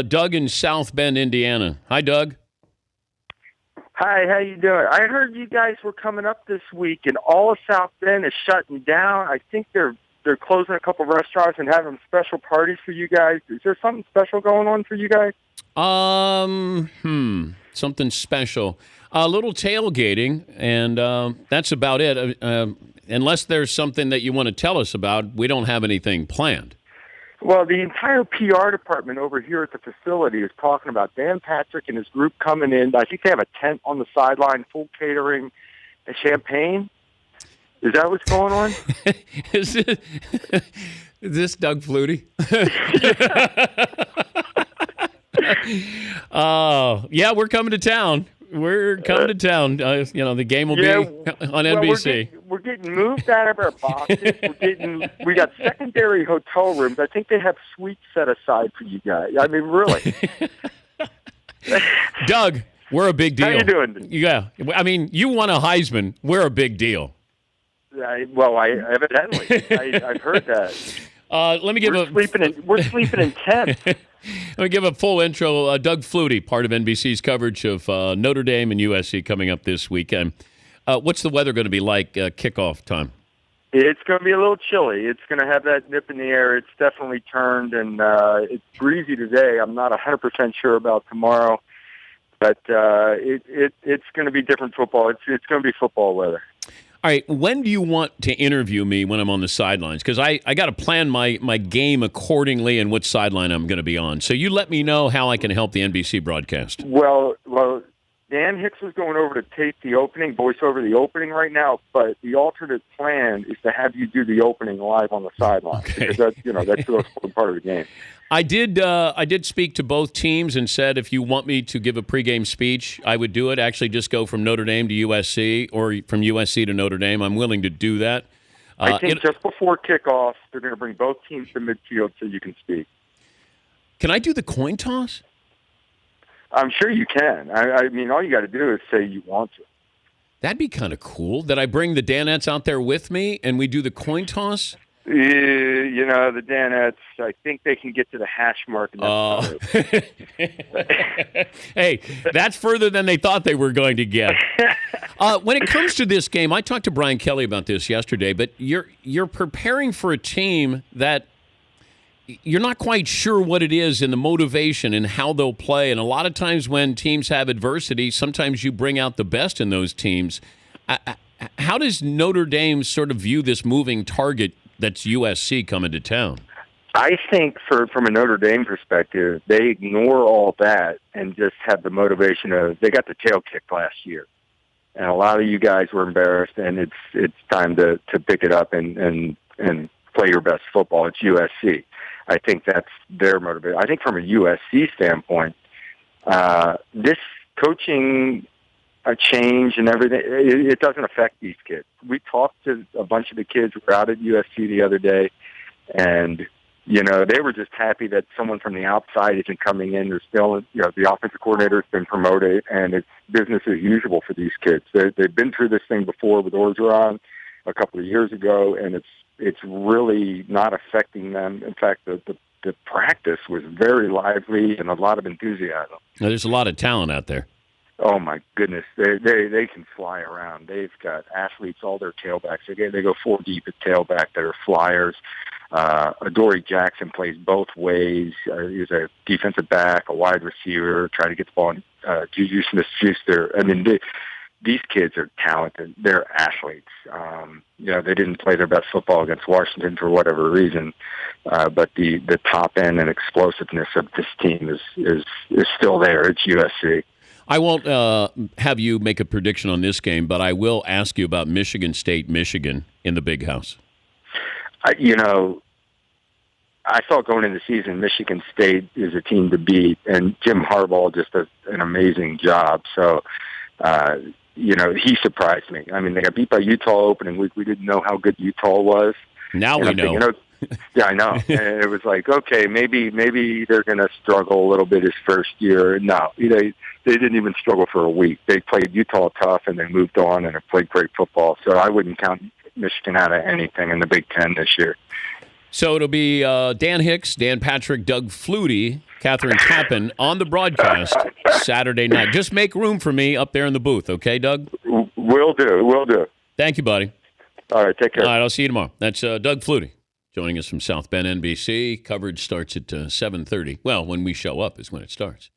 Doug in South Bend, Indiana. Hi, Doug. Hi, how you doing? I heard you guys were coming up this week, and all of South Bend is shutting down. I think they're closing a couple restaurants and having special parties for you guys. Is there something special going on for you guys? Something special. A little tailgating, and that's about it. Unless there's something that you want to tell us about, we don't have anything planned. Well, the entire PR department over here at the facility is talking about Dan Patrick and his group coming in. I think they have a tent on the sideline, full catering, and champagne. Is that what's going on? Is this Doug Flutie? Yeah, we're coming to town. We're coming to town. The game will be on NBC. We're getting moved out of our boxes. We got secondary hotel rooms. I think they have suites set aside for you guys. I mean, really. Doug, we're a big deal. How you doing? Yeah. I mean, you won a Heisman. We're a big deal. Evidently. I've heard that. Let me give we're sleeping in tents. Let me give a full intro. Doug Flutie, part of NBC's coverage of Notre Dame and USC coming up this weekend. What's the weather going to be like kickoff time? It's going to be a little chilly. It's going to have that nip in the air. It's definitely turned, and it's breezy today. I'm not 100% sure about tomorrow, but it's going to be different football. It's going to be football weather. All right, when do you want to interview me when I'm on the sidelines? Because I got to plan my game accordingly and what sideline I'm going to be on. So you let me know how I can help the NBC broadcast. Well, Dan Hicks was going over to tape the opening, voice over the opening right now, but the alternate plan is to have you do the opening live on the sideline. Okay. Because that's the most important part of the game. I did speak to both teams and said if you want me to give a pregame speech, I would do it. Actually, just go from Notre Dame to USC or from USC to Notre Dame. I'm willing to do that. I think just before kickoff, they're going to bring both teams to midfield so you can speak. Can I do the coin toss? I'm sure you can. I mean, all you got to do is say you want to. That'd be kind of cool. That I bring the Danettes out there with me and we do the coin toss? The Danettes, I think they can get to the hash mark. Hey, that's further than they thought they were going to get. When it comes to this game, I talked to Brian Kelly about this yesterday, but you're preparing for a team that you're not quite sure what it is and the motivation and how they'll play. And a lot of times when teams have adversity, sometimes you bring out the best in those teams. How does Notre Dame sort of view this moving target that's USC coming to town? I think from a Notre Dame perspective, they ignore all that and just have the motivation of they got the tail kicked last year. And a lot of you guys were embarrassed, and it's time to pick it up and play your best football. It's USC. I think that's their motivation. I think from a USC standpoint, this coaching change and everything, it doesn't affect these kids. We talked to a bunch of the kids who were out at USC the other day, and, they were just happy that someone from the outside isn't coming in. They're still, the offensive coordinator has been promoted, and it's business as usual for these kids. They've been through this thing before with Orgeron a couple of years ago, and it's really not affecting them. In fact, the practice was very lively and a lot of enthusiasm. Now, there's a lot of talent out there. Oh my goodness, they can fly around. They've got athletes, all their tailbacks. They go 4 deep at tailback that are flyers. Adoree Jackson plays both ways. He's a defensive back, a wide receiver, try to get the ball in. Juju Smith-Schuster. I mean, these kids are talented. They're athletes. They didn't play their best football against Washington for whatever reason, but the top end and explosiveness of this team is still there. It's USC. I won't have you make a prediction on this game, but I will ask you about Michigan State, Michigan in the Big House. I thought going into the season, Michigan State is a team to beat, and Jim Harbaugh just does an amazing job. So, he surprised me. I mean, they got beat by Utah opening week. We didn't know how good Utah was. Now we know. Yeah, I know. And it was like, okay, maybe they're going to struggle a little bit his first year. No, they didn't even struggle for a week. They played Utah tough, and they moved on and have played great football. So I wouldn't count Michigan out of anything in the Big Ten this year. So it'll be Dan Hicks, Dan Patrick, Doug Flutie, Catherine Tappan on the broadcast Saturday night. Just make room for me up there in the booth, okay, Doug? Will do. Thank you, buddy. All right, take care. All right, I'll see you tomorrow. That's Doug Flutie joining us from South Bend, NBC. Coverage starts at 7:30. Well, when we show up is when it starts.